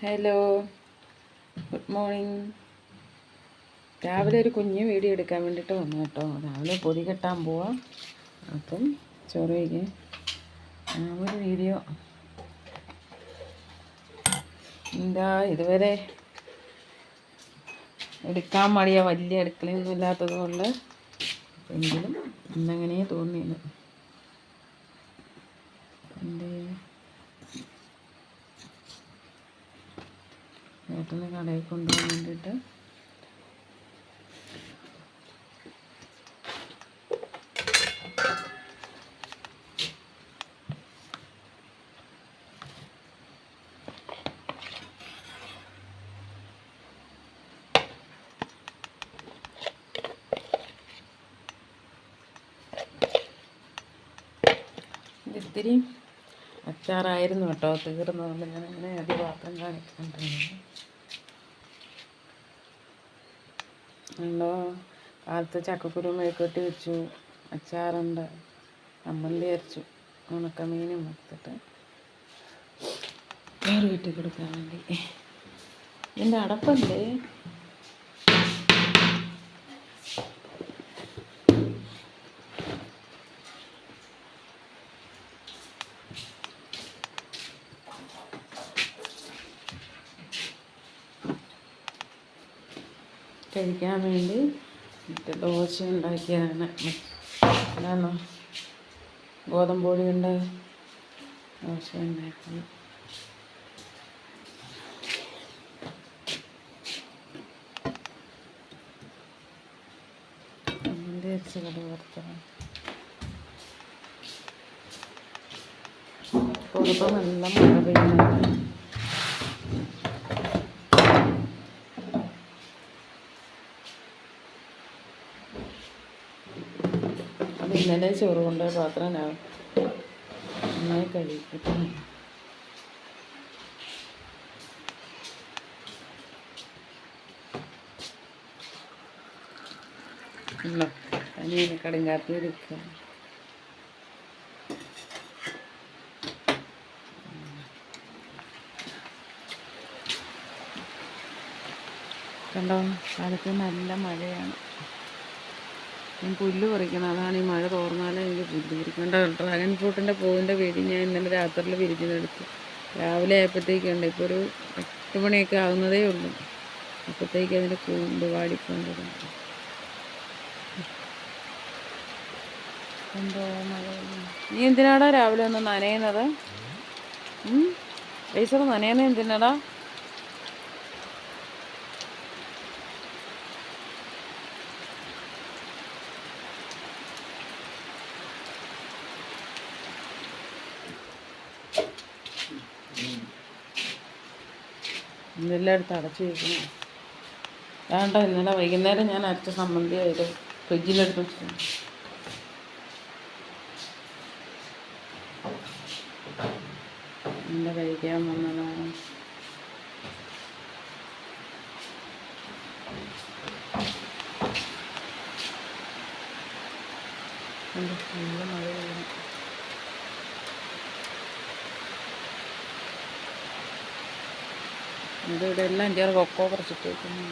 Hello, good morning. രാവിലെ ഒരു കുഞ്ഞ് വീഡിയോ എടുക്കാൻ വേണ്ടിയിട്ട് വന്നു കേട്ടോ. രാവിലെ പൊതി കെട്ടാൻ പോവാം. അപ്പം ചോറ് കഴിക്കാൻ ഒരു വീഡിയോ എന്താ ഇതുവരെ എടുക്കാൻ മടിയാ, വലിയ അടുക്കളയൊന്നും ഇല്ലാത്തത് കൊണ്ട്. എങ്കിലും ഇന്നങ്ങനെ തോന്നിയത്. ഏട്ടനെ കടയിൽ കൊണ്ടുപോകാൻ വേണ്ടിയിട്ട് ഇത്തിരി അച്ചാറായിരുന്നു കേട്ടോ, തീർന്നതുകൊണ്ട് ഞാൻ അങ്ങനെ അത് പാത്രം കാണിക്കണ്ടായിരുന്നു. ഉണ്ടോ, കാലത്ത് ചക്കക്കുരു മെഴുക്കുവരട്ടി വെച്ചു, അച്ചാറുണ്ട്, ചമ്മന്തി അരച്ചു, ഉണക്കമീനും എടുത്തിട്ട് വേറെ വീട്ടിൽ കൊടുക്കാൻ വേണ്ടി. ഇതിൻ്റെ അടപ്പല്ലേ കഴിക്കാൻ വേണ്ടി ദോശ ഉണ്ടാക്കിയതാണ്. എന്താണോ ഗോതമ്പ് പൊടി കൊണ്ട് ദോശ ഉണ്ടാക്കി. അതിൻ്റെ കട വറുത്തത് പുറത്ത് നല്ല മഴ പെയ്യുന്നുണ്ട്. അത് ഇന്നലെ ചോറ് കൊണ്ടുപോയ പാത്രം നന്നായി കഴിക്കും. ഇല്ല, അനിയനെ കടുങ്കാപ്പി എടുക്കുക. കണ്ടോ, കാലത്ത് നല്ല മഴയാണ്. ഞാൻ പുല്ല് പറിക്കണം, അതാണ് ഈ മഴ തോർന്നാലേ എനിക്ക് പുല്ല് പറിക്കേണ്ട. ഡ്രാഗൺ ഫ്രൂട്ടിൻ്റെ പൂവിൻ്റെ വീടി ഞാൻ ഇന്നലെ രാത്രിയിൽ വിരിഞ്ഞെടുത്തു. രാവിലെ ആയപ്പോഴത്തേക്കുണ്ട്, ഇപ്പോൾ ഒരു 8 മണിയൊക്കെ ആകുന്നതേ ഉള്ളൂ. അപ്പോഴത്തേക്ക് അതിൻ്റെ കൂമ്പ് വാടിക്കൊണ്ടത്. എന്തോ മഴ. നീ എന്തിനാടാ രാവിലെ ഒന്ന് നനയുന്നത്? പൈസ നനയുന്നത് എന്തിനാടാ? ഇതെല്ലായിടത്തും അടച്ചു വയ്ക്കണം. വേണ്ട, ഇന്നലെ വൈകുന്നേരം ഞാൻ അരച്ച സമ്മന്തി ആയത് ഫ്രിഡ്ജിലെടുത്ത് വെച്ചിട്ടുണ്ട്. ഇന്നലെ കഴിക്കാൻ വന്നതാണ്. നല്ല മഴ പെയ്യണം. ഇതിവിടെ എല്ലാം ചേർന്ന് കൊക്കോ പറിച്ചിട്ട് വെക്കുന്നു.